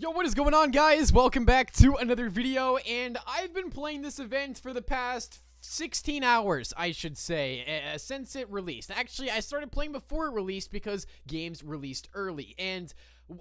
Yo, what is going on, guys? Welcome back to another video, and I've been playing this event for the past 16 hours, I should say, since it released. Actually, I started playing before it released because games released early, and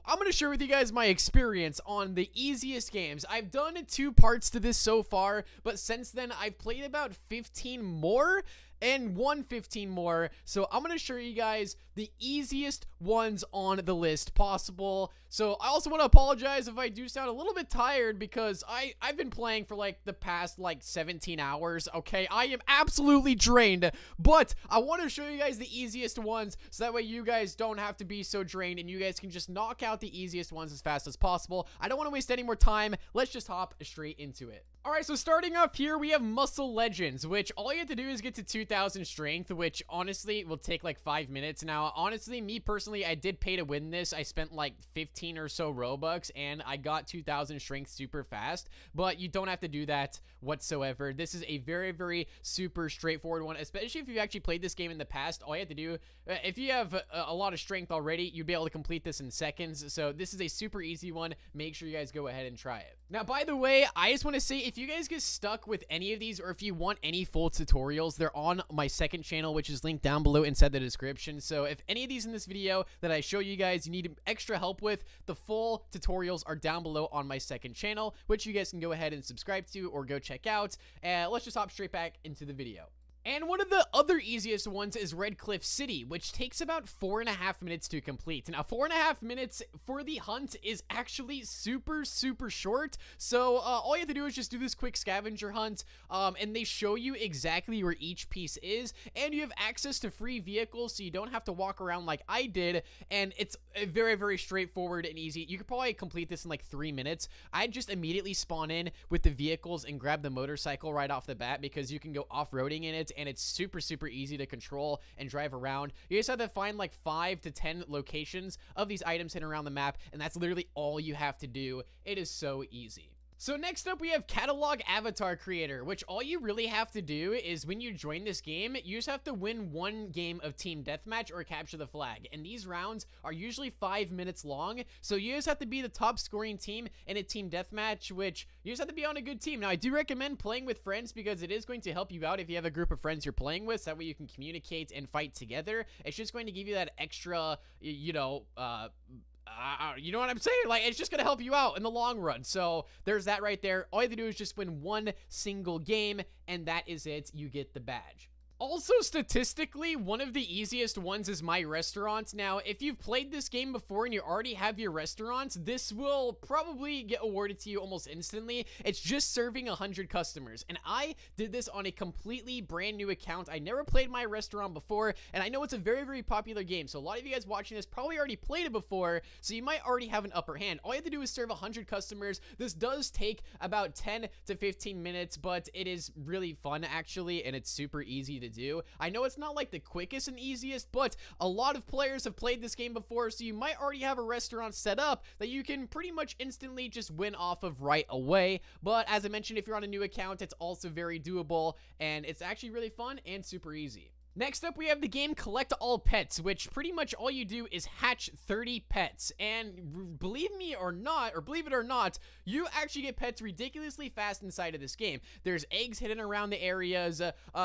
I'm going to share with you guys my experience on the easiest games. I've done 2 parts to this so far, but since then, I've played about 15 more and won 15 more, so I'm going to show you guys the easiest ones on the list possible. So I also want to apologize if I do sound a little bit tired because I've been playing for like the past 17 hours, okay? I am absolutely drained, but I want to show you guys the easiest ones so that way you guys don't have to be so drained and you guys can just knock out the easiest ones as fast as possible. I don't want to waste any more time. Let's just hop straight into it. Alright, so starting off here, we have Muscle Legends, which all you have to do is get to 2,000 strength, which honestly will take like 5 minutes. Now, honestly, me personally, I did pay to win this. I spent like 15 or so Robux, and I got 2,000 strength super fast, but you don't have to do that whatsoever. This is a very, very super straightforward one, especially if you've actually played this game in the past. All you have to do, if you have a lot of strength already, you'd be able to complete this in seconds, so this is a super easy one. Make sure you guys go ahead and try it. Now, by the way, I just want to say, if you guys get stuck with any of these, or if you want any full tutorials, they're on my second channel, which is linked down below inside the description. So if any of these in this video that I show you guys you need extra help with, the full tutorials are down below on my second channel, which you guys can go ahead and subscribe to or go check out. Let's just hop straight back into the video. And one of the other easiest ones is Red Cliff City, which takes about 4.5 minutes to complete. Now, 4.5 minutes for the hunt is actually super, super short. So all you have to do is just do this quick scavenger hunt, and they show you exactly where each piece is, and you have access to free vehicles, so you don't have to walk around like I did, and it's very, very straightforward and easy. You could probably complete this in like 3 minutes. I'd just immediately spawn in with the vehicles and grab the motorcycle right off the bat because you can go off-roading in it, and it's super, super easy to control and drive around. You just have to find like 5 to 10 locations of these items hidden around the map, and that's literally all you have to do. It is so easy. So next up, we have Catalog Avatar Creator, which all you really have to do is when you join this game, you just have to win 1 game of Team Deathmatch or Capture the Flag. And these rounds are usually 5 minutes long, so you just have to be the top scoring team in a Team Deathmatch, which you just have to be on a good team. Now, I do recommend playing with friends because it is going to help you out if you have a group of friends you're playing with, so that way you can communicate and fight together. It's just going to give you that extra, you know what I'm saying? Like, it's just gonna help you out in the long run. So there's that right there. All you have to do is just win 1 single game, and that is it. You get the badge. Also, statistically, one of the easiest ones is My Restaurant. Now, if you've played this game before and you already have your restaurant, this will probably get awarded to you almost instantly. It's just serving 100 customers, and I did this on a completely brand new account. I never played My Restaurant before, and I know it's a very, very popular game, so a lot of you guys watching this probably already played it before, so you might already have an upper hand. All you have to do is serve 100 customers. This does take about 10 to 15 minutes, but it is really fun, actually, and it's super easy to do. I know it's not like the quickest and easiest, but a lot of players have played this game before, so you might already have a restaurant set up that you can pretty much instantly just win off of right away. But as I mentioned, if you're on a new account, it's also very doable, and it's actually really fun and super easy. Next up, we have the game Collect All Pets, which pretty much all you do is hatch 30 pets. And believe me or not, or believe it or not, you actually get pets ridiculously fast inside of this game. There's eggs hidden around the areas.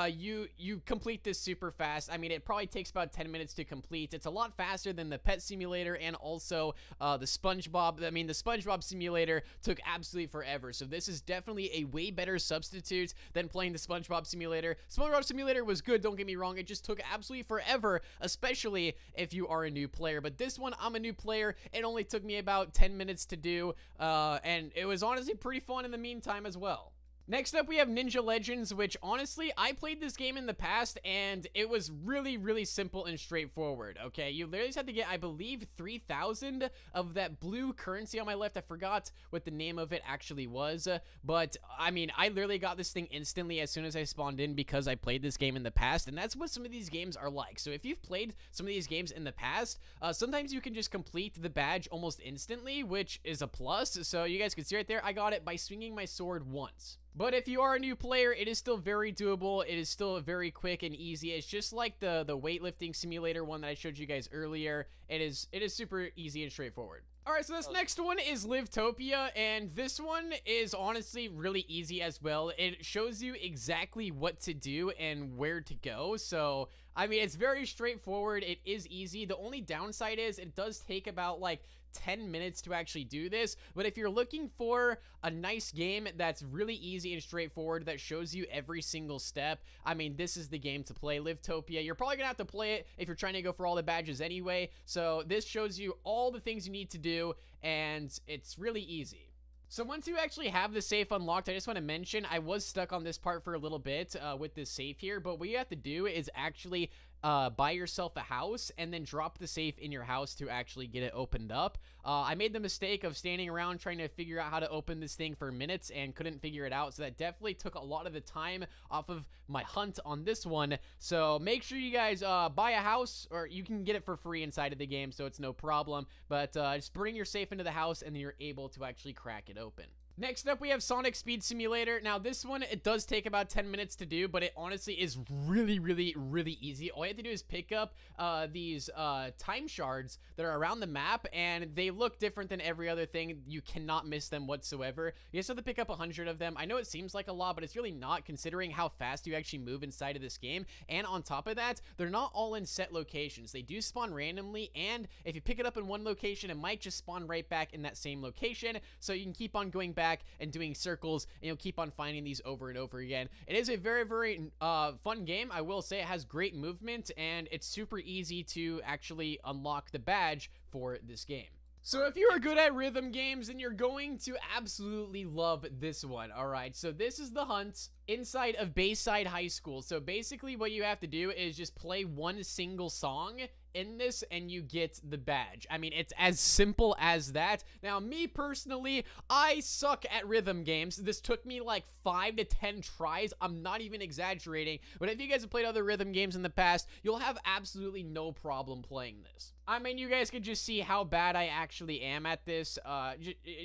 You complete this super fast. I mean, it probably takes about 10 minutes to complete. It's a lot faster than the Pet Simulator and also the SpongeBob. I mean, the SpongeBob Simulator took absolutely forever. So this is definitely a way better substitute than playing the SpongeBob Simulator. SpongeBob Simulator was good, don't get me wrong. It just took absolutely forever, especially if you are a new player. But this one, I'm a new player. It only took me about 10 minutes to do, and it was honestly pretty fun in the meantime as well. Next up, we have Ninja Legends, which honestly, I played this game in the past, and it was really, really simple and straightforward, okay? You literally just had to get, I believe, 3,000 of that blue currency on my left. I forgot what the name of it actually was, but, I mean, I literally got this thing instantly as soon as I spawned in because I played this game in the past, and that's what some of these games are like. So if you've played some of these games in the past, sometimes you can just complete the badge almost instantly, which is a plus. So you guys can see right there, I got it by swinging my sword once. But if you are a new player, it is still very doable. It is still very quick and easy. It's just like the weightlifting simulator one that I showed you guys earlier. It is super easy and straightforward. Alright, so this next one is Livetopia, and this one is honestly really easy as well. It shows you exactly what to do and where to go, so, I mean, it's very straightforward. It is easy. The only downside is it does take about, like, 10 minutes to actually do this, but if you're looking for a nice game that's really easy and straightforward that shows you every single step, I mean, this is the game to play. Livetopia. You're probably gonna have to play it if you're trying to go for all the badges anyway, so this shows you all the things you need to do, and it's really easy. So once you actually have the safe unlocked, I just want to mention I was stuck on this part for a little bit with this safe here, but what you have to do is actually buy yourself a house and then drop the safe in your house to actually get it opened up. I made the mistake of standing around trying to figure out how to open this thing for minutes and couldn't figure it out, so that definitely took a lot of the time off of my hunt on this one. So make sure you guys buy a house, or you can get it for free inside of the game, so it's no problem, but just bring your safe into the house and then you're able to actually crack it open. Next up, we have Sonic Speed Simulator. Now, this one, it does take about 10 minutes to do, but it honestly is really, really, really easy. All you have to do is pick up these time shards that are around the map, and they look different than every other thing. You cannot miss them whatsoever. You just have to pick up 100 of them. I know it seems like a lot, but it's really not, considering how fast you actually move inside of this game. And on top of that, they're not all in set locations. They do spawn randomly, and if you pick it up in one location, it might just spawn right back in that same location, so you can keep on going back and doing circles, and you'll keep on finding these over and over again. It is a very, very fun game. I will say it has great movement, and it's super easy to actually unlock the badge for this game. So if you are good at rhythm games, then you're going to absolutely love this one. Alright, so this is the hunt inside of Bayside High School. So basically what you have to do is just play one single song in this and you get the badge. I mean, it's as simple as that. Now, me personally, I suck at rhythm games. This took me like 5 to 10 tries. I'm not even exaggerating. But if you guys have played other rhythm games in the past, you'll have absolutely no problem playing this. I mean, you guys could just see how bad I actually am at this.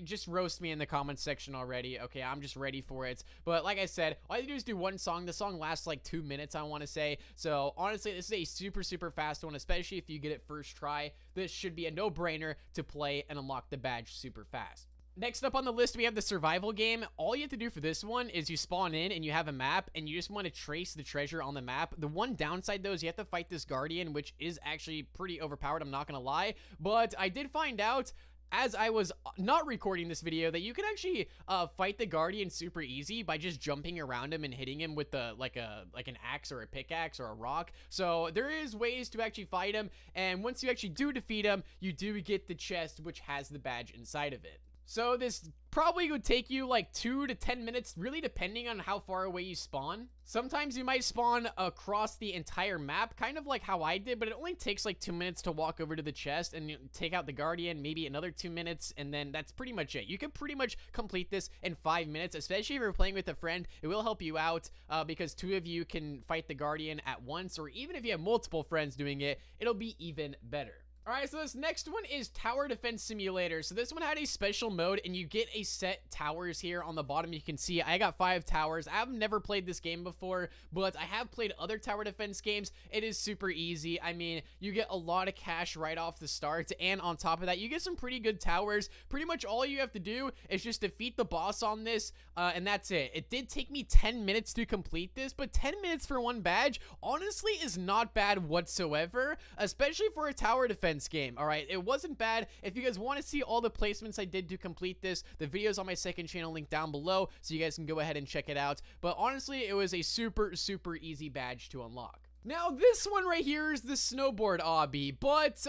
Just roast me in the comments section already. Okay, I'm just ready for it. But like I said, all you have to do is do one song. The song lasts like 2 minutes, I want to say. So honestly, this is a super, super fast one, especially if you get it first try. This should be a no-brainer to play and unlock the badge super fast. Next up on the list, we have the survival game. All you have to do for this one is you spawn in and you have a map and you just want to trace the treasure on the map. The one downside though is you have to fight this guardian, which is actually pretty overpowered, I'm not gonna lie. But I did find out, as I was not recording this video, that you can actually fight the guardian super easy by just jumping around him and hitting him with the like an axe or a pickaxe or a rock. So there is ways to actually fight him, and once you actually do defeat him, you do get the chest which has the badge inside of it. So this probably would take you like 2 to 10 minutes, really depending on how far away you spawn. Sometimes you might spawn across the entire map, kind of like how I did, but it only takes like 2 minutes to walk over to the chest and take out the guardian, maybe another 2 minutes, and then that's pretty much it. You can pretty much complete this in 5 minutes, especially if you're playing with a friend. It will help you out because 2 of you can fight the guardian at once, or even if you have multiple friends doing it, it'll be even better. Alright, so this next one is Tower Defense Simulator. So this one had a special mode, and you get a set towers here on the bottom. You can see I got 5 towers. I have never played this game before, but I have played other tower defense games. It is super easy. I mean, you get a lot of cash right off the start, and on top of that, you get some pretty good towers. Pretty much all you have to do is just defeat the boss on this, and that's it. It did take me 10 minutes to complete this, but 10 minutes for one badge honestly is not bad whatsoever, especially for a tower defense game. All right, it wasn't bad. If you guys want to see all the placements I did to complete this, the video's on my second channel, link down below, so you guys can go ahead and check it out. But honestly, it was a super, super easy badge to unlock. Now, this one right here is the snowboard obby, but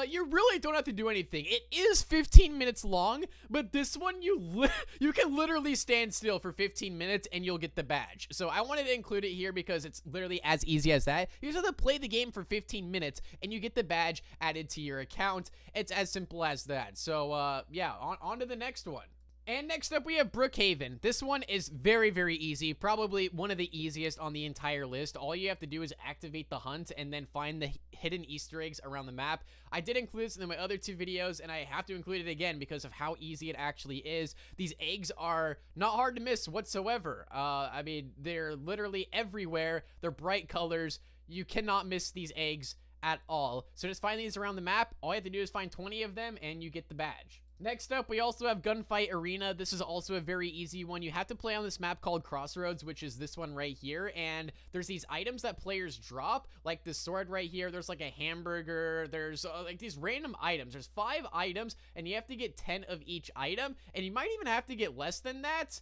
you really don't have to do anything. It is 15 minutes long, but this one, you can literally stand still for 15 minutes and you'll get the badge. So I wanted to include it here because it's literally as easy as that. You just have to play the game for 15 minutes and you get the badge added to your account. It's as simple as that. So yeah, on to the next one. And next up, we have Brookhaven. This one is very, very easy. Probably one of the easiest on the entire list. All you have to do is activate the hunt and then find the hidden Easter eggs around the map. I did include this in my other 2 videos, and I have to include it again because of how easy it actually is. These eggs are not hard to miss whatsoever. I mean, they're literally everywhere. They're bright colors. You cannot miss these eggs at all. So just find these around the map. All you have to do is find 20 of them and you get the badge. Next up, we also have Gunfight Arena. This is also a very easy one. You have to play on this map called Crossroads, which is this one right here, and there's these items that players drop, like this sword right here. There's like a hamburger. There's like these random items. There's 5 items, and you have to get 10 of each item, and you might even have to get less than that.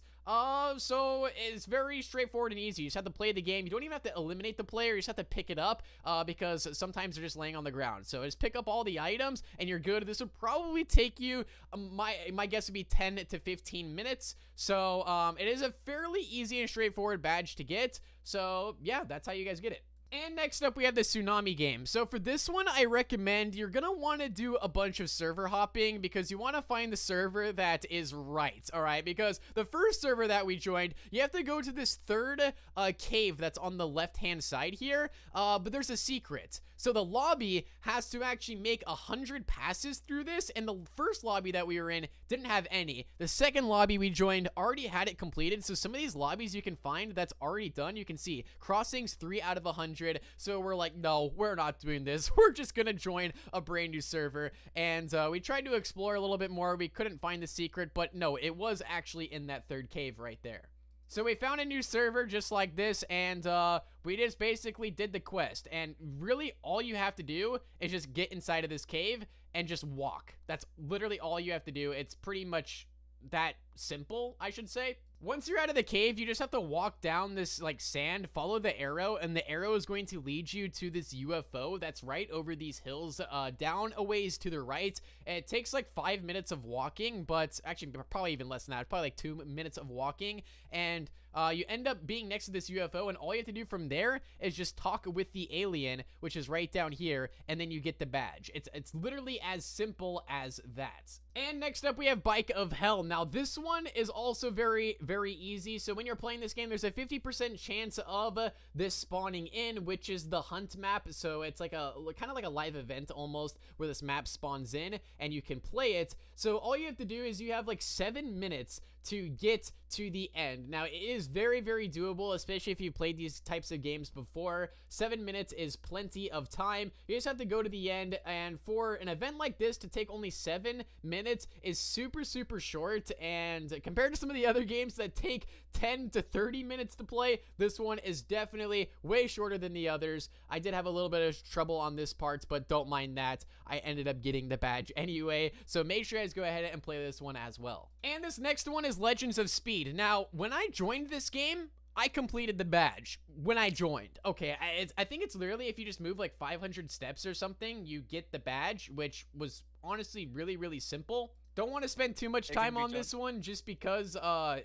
So it's very straightforward and easy. You just have to play the game. You don't even have to eliminate the player. You just have to pick it up, because sometimes they're just laying on the ground. So just pick up all the items and you're good. This would probably take you, my guess would be 10 to 15 minutes. So, it is a fairly easy and straightforward badge to get. So yeah, that's how you guys get it. And next up, we have the Tsunami game. So for this one, I recommend you're gonna want to do a bunch of server hopping because you want to find the server that is right, all right? Because the first server that we joined, you have to go to this third cave that's on the left-hand side here, but there's a secret. So the lobby has to actually make 100 passes through this, and the first lobby that we were in didn't have any. The second lobby we joined already had it completed, so some of these lobbies you can find that's already done, you can see crossings 3 out of 100. So we're like, no, we're not doing this. We're just gonna join a brand new server. And we tried to explore a little bit more. We couldn't find the secret, but no, it was actually in that third cave right there. So we found a new server just like this, and we just basically did the quest. And really all you have to do is just get inside of this cave and just walk. That's literally all you have to do. It's pretty much that simple, I should say. Once you're out of the cave, you just have to walk down this like sand, follow the arrow, and the arrow is going to lead you to this UFO that's right over these hills, down a ways to the right. And it takes like 5 minutes of walking, but actually probably even less than that. It's probably like 2 minutes of walking, and you end up being next to this UFO, and all you have to do from there is just talk with the alien, which is right down here, and then you get the badge. It's literally as simple as that. And next up, we have Bike of Hell. Now, this one is also very, very easy. So when you're playing this game, there's a 50% chance of this spawning in, which is the hunt map. So it's like a kind of like a live event almost, where this map spawns in and you can play it. So all you have to do is you have like 7 minutes to get to the end. Now, it is very, very doable, especially if you've played these types of games before. 7 minutes is plenty of time. You just have to go to the end, and for an event like this to take only 7 minutes is super, super short, and compared to some of the other games that take 10 to 30 minutes to play, this one is definitely way shorter than the others. I did have a little bit of trouble on this part, but don't mind that. I ended up getting the badge anyway, so make sure you guys go ahead and play this one as well. And this next one is Legends of Speed. Now, when I joined this game, I completed the badge when I joined. Okay, I think it's literally if you just move like 500 steps or something, you get the badge, which was honestly really, really simple. Don't want to spend too much time on this one just because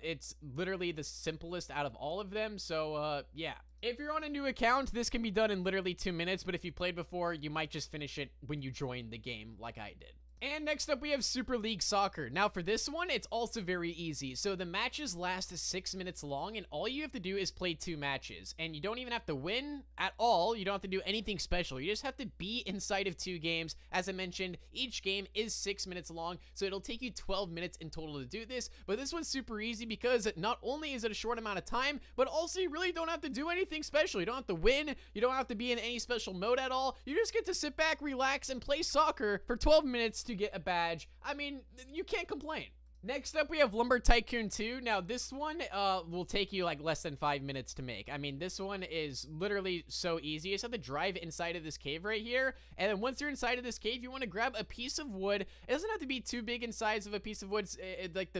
it's literally the simplest out of all of them. So yeah, if you're on a new account, this can be done in literally 2 minutes, but if you played before, you might just finish it when you join the game like I did. And next up, we have Super League Soccer. Now, for this one, it's also very easy. So the matches last 6 minutes long, and all you have to do is play 2 matches. And you don't even have to win at all. You don't have to do anything special. You just have to be inside of 2 games. As I mentioned, each game is 6 minutes long, so it'll take you 12 minutes in total to do this. But this one's super easy because not only is it a short amount of time, but also you really don't have to do anything special. You don't have to win. You don't have to be in any special mode at all. You just get to sit back, relax, and play soccer for 12 minutes to get a badge. I mean, you can't complain. Next up, we have Lumber Tycoon 2. Now, this one will take you like less than 5 minutes to make. I mean, this one is literally so easy. You just have to drive inside of this cave right here, and then once you're inside of this cave, you want to grab a piece of wood. It doesn't have to be too big in size of a piece of wood. Like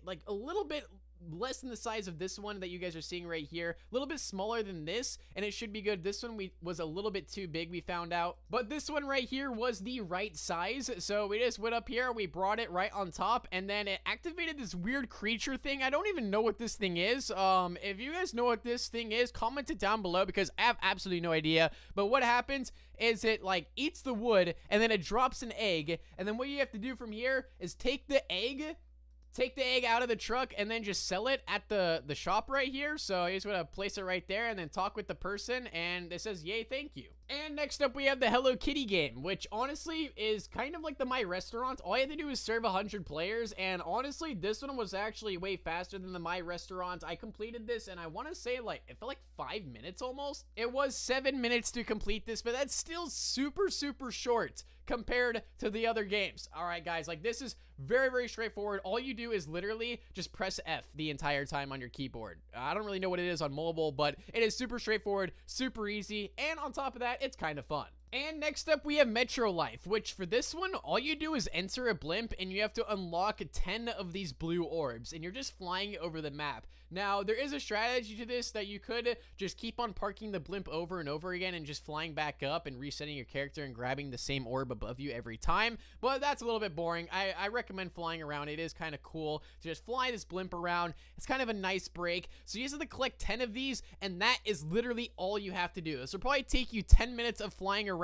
like a little bit less than the size of this one that you guys are seeing right here, a little bit smaller than this, and it should be good. This one was a little bit too big, we found out, but this one right here was the right size. So we just went up here, we brought it right on top, and then it activated this weird creature thing. I don't even know what this thing is. If you guys know what this thing is, comment it down below because I have absolutely no idea. But what happens is it like eats the wood, and then it drops an egg, and then what you have to do from here is take the egg out of the truck and then just sell it at the shop right here. So you just want to place it right there and then talk with the person, and it says, yay, thank you. And next up, we have the Hello Kitty game, which honestly is kind of like the My Restaurant. All you have to do is serve 100 players, and honestly, this one was actually way faster than the My Restaurant. I completed this, and I want to say, like, it felt like 5 minutes almost. It was 7 minutes to complete this, but that's still super, super short compared to the other games. All right, guys, like, this is very, very straightforward. All you do is literally just press F the entire time on your keyboard. I don't really know what it is on mobile, but it is super straightforward, super easy, and on top of that, it's kind of fun. And next up, we have Metro Life, which for this one, all you do is enter a blimp and you have to unlock 10 of these blue orbs, and you're just flying over the map. Now, there is a strategy to this that you could just keep on parking the blimp over and over again and just flying back up and resetting your character and grabbing the same orb above you every time, but that's a little bit boring. I recommend flying around. It is kind of cool to just fly this blimp around. It's kind of a nice break. So you just have to collect 10 of these, and that is literally all you have to do. This will probably take you 10 minutes of flying around,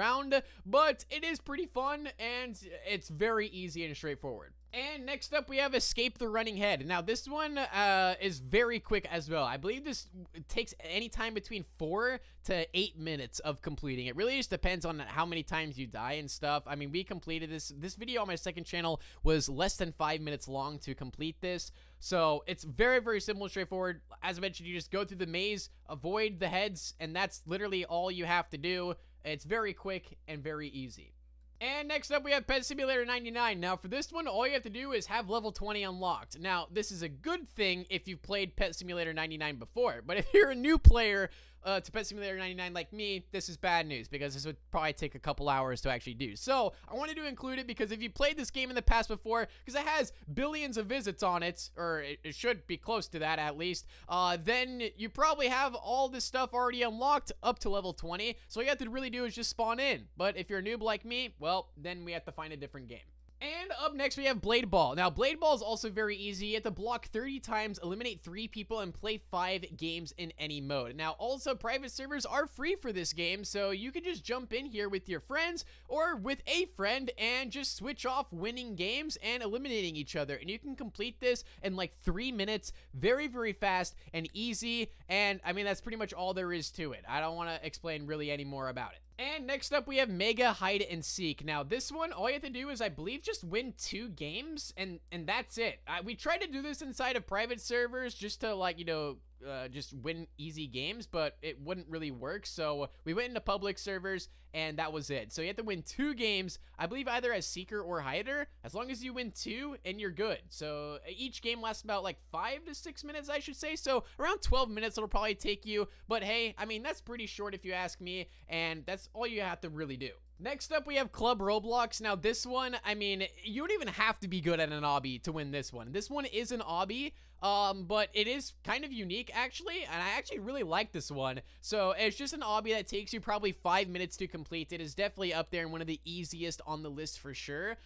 but it is pretty fun, and it's very easy and straightforward. And next up, we have Escape the Running Head. Now, this one is very quick as well. I believe this takes any time between 4 to 8 minutes of completing. It really just depends on how many times you die and stuff. I mean, we completed this. This video on my second channel was less than 5 minutes long to complete this. So it's very, very simple and straightforward. As I mentioned, you just go through the maze, avoid the heads, and that's literally all you have to do. It's very quick and very easy. And next up, we have Pet Simulator 99. Now, for this one, all you have to do is have level 20 unlocked. Now, this is a good thing if you've played Pet Simulator 99 before, but if you're a new player to Pet Simulator 99 like me, this is bad news because this would probably take a couple hours to actually do. So, I wanted to include it because if you played this game in the past before, because it has billions of visits on it, or it should be close to that at least, then you probably have all this stuff already unlocked up to level 20. So, all you have to really do is just spawn in. But if you're a noob like me, well, then we have to find a different game. And up next, we have Blade Ball. Now, Blade Ball is also very easy. You have to block 30 times, eliminate 3 people, and play 5 games in any mode. Now, also, private servers are free for this game, so you can just jump in here with your friends or with a friend and just switch off winning games and eliminating each other. And you can complete this in like 3 minutes, very, very fast and easy. And, I mean, that's pretty much all there is to it. I don't want to explain really any more about it. And next up, we have Mega Hide and Seek. Now, this one, all you have to do is, I believe, just win 2 games, and that's it. We tried to do this inside of private servers just to, like, you know, just win easy games, but it wouldn't really work. So we went into public servers, and that was it. So you have to win 2 games, I believe, either as Seeker or Hider. As long as you win 2, and you're good. So each game lasts about like 5 to 6 minutes, I should say. So around 12 minutes it'll probably take you. But hey, I mean, that's pretty short if you ask me, and that's all you have to really do. Next up, we have Club Roblox. Now, this one, I mean, you don't even have to be good at an obby to win this one. This one is an obby, but it is kind of unique, actually, and I actually really like this one. So, it's just an obby that takes you probably 5 minutes to complete. It is definitely up there and one of the easiest on the list for sure.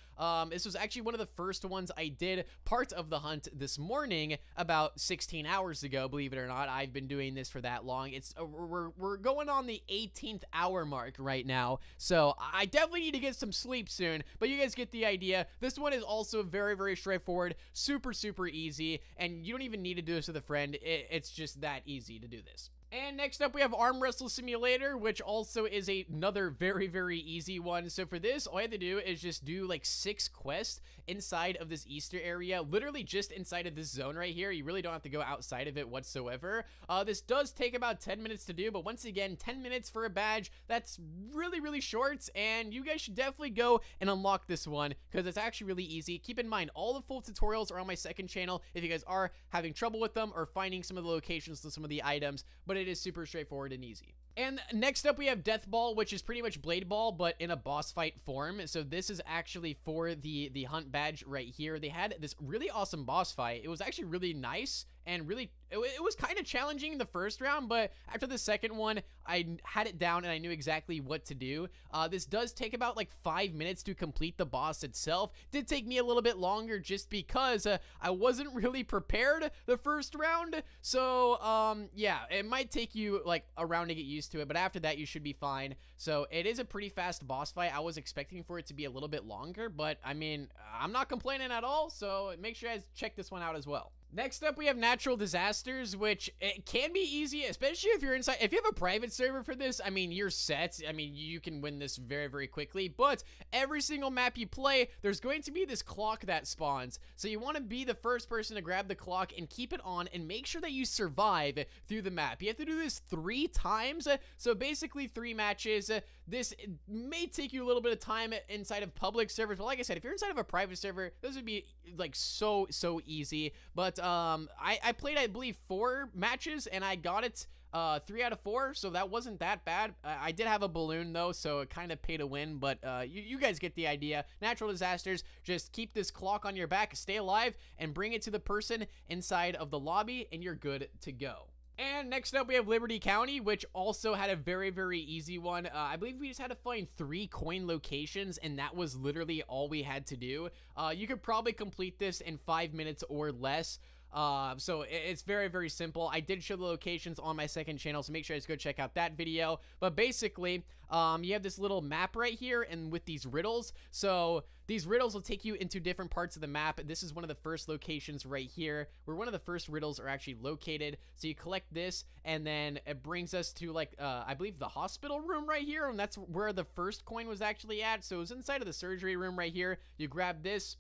This was actually one of the first ones I did part of the hunt this morning about 16 hours ago, believe it or not. I've been doing this for that long. It's we're going on the 18th hour mark right now, so I definitely need to get some sleep soon, but you guys get the idea. This one is also very, very straightforward, super, super easy, and you don't even need to do this with a friend. It's just that easy to do this. And next up, we have Arm Wrestle Simulator, which also is another very, very easy one. So for this, all you have to do is just do like 6 quests inside of this Easter area, literally just inside of this zone right here. You really don't have to go outside of it whatsoever. This does take about 10 minutes to do, but once again, 10 minutes for a badge, that's really, really short, and you guys should definitely go and unlock this one because it's actually really easy. Keep in mind, all the full tutorials are on my second channel if you guys are having trouble with them or finding some of the locations to some of the items, but it is super straightforward and easy. And next up, we have Death Ball, which is pretty much Blade Ball, but in a boss fight form. So this is actually for the hunt badge right here. They had this really awesome boss fight. It was actually really nice and really, it was kind of challenging in the first round, but after the second one, I had it down and I knew exactly what to do. This does take about like 5 minutes to complete the boss itself. Did take me a little bit longer just because I wasn't really prepared the first round. So, yeah, it might take you like a round to get used to it, but after that, you should be fine. So it is a pretty fast boss fight. I was expecting for it to be a little bit longer, but I mean, I'm not complaining at all. So make sure you guys check this one out as well. Next up, we have natural disasters, which it can be easy, especially if you're inside. If you have a private server for this, I mean, you're set. I mean, you can win this very, very quickly. But every single map you play, there's going to be this clock that spawns. So you want to be the first person to grab the clock and keep it on and make sure that you survive through the map. You have to do this 3 times. So basically 3 matches. This may take you a little bit of time inside of public servers. But like I said, if you're inside of a private server, this would be like so easy. But I played, I believe, 4 matches and I got it 3 out of 4, so that wasn't that bad. I did have a balloon though, so it kind of paid to win, but you guys get the idea. Natural disasters, just keep this clock on your back, stay alive, and bring it to the person inside of the lobby, and you're good to go. And next up, we have Liberty County, which also had a very easy one. I believe we just had to find 3 coin locations, and that was literally all we had to do. You could probably complete this in 5 minutes or less. So it's very simple. I did show the locations on my second channel, so make sure you guys go check out that video. But basically, you have this little map right here, and with these riddles. So these riddles will take you into different parts of the map. This is one of the first locations right here, where one of the first riddles are actually located. So you collect this, and then it brings us to, like, I believe the hospital room right here, and that's where the first coin was actually at. So it was inside of the surgery room right here. You grab this,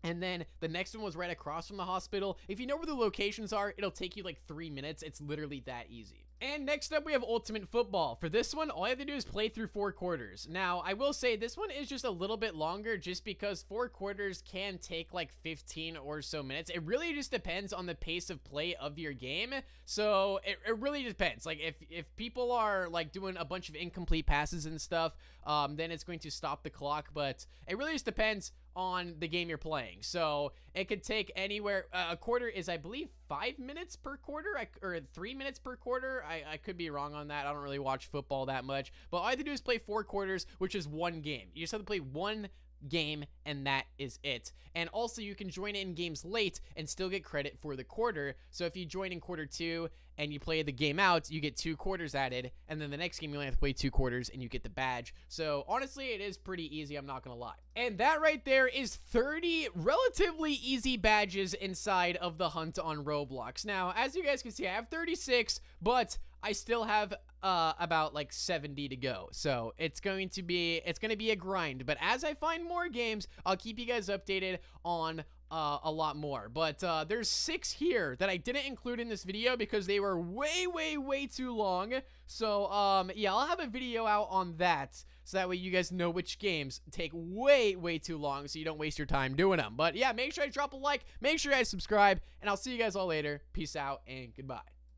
and then the next one was right across from the hospital. If you know where the locations are, it'll take you like 3 minutes. It's literally that easy. And next up, we have Ultimate Football. For this one, all you have to do is play through 4 quarters. Now, I will say this one is just a little bit longer just because 4 quarters can take like 15 or so minutes. It really just depends on the pace of play of your game. So it really depends. Like if people are like doing a bunch of incomplete passes and stuff, then it's going to stop the clock. But it really just depends on the game you're playing. So it could take anywhere. A quarter is, I believe, 5 minutes per quarter, or 3 minutes per quarter. I could be wrong on that. I don't really watch football that much, but all I have to do is play 4 quarters, which is 1 game. You just have to play 1 game, and that is it. And also, you can join in games late and still get credit for the quarter. So if you join in quarter 2 and you play the game out, you get 2 quarters added, and then the next game you only have to play 2 quarters and you get the badge. So honestly, it is pretty easy, I'm not gonna lie. And that right there is 30 relatively easy badges inside of the hunt on Roblox. Now, as you guys can see, I have 36, but I still have about like 70 to go. So it's going to be a grind. But as I find more games, I'll keep you guys updated on a lot more. But there's 6 here that I didn't include in this video because they were way too long. So yeah, I'll have a video out on that, so that way you guys know which games take way too long, so you don't waste your time doing them. But yeah, make sure you drop a like, make sure you guys subscribe, and I'll see you guys all later. Peace out and goodbye.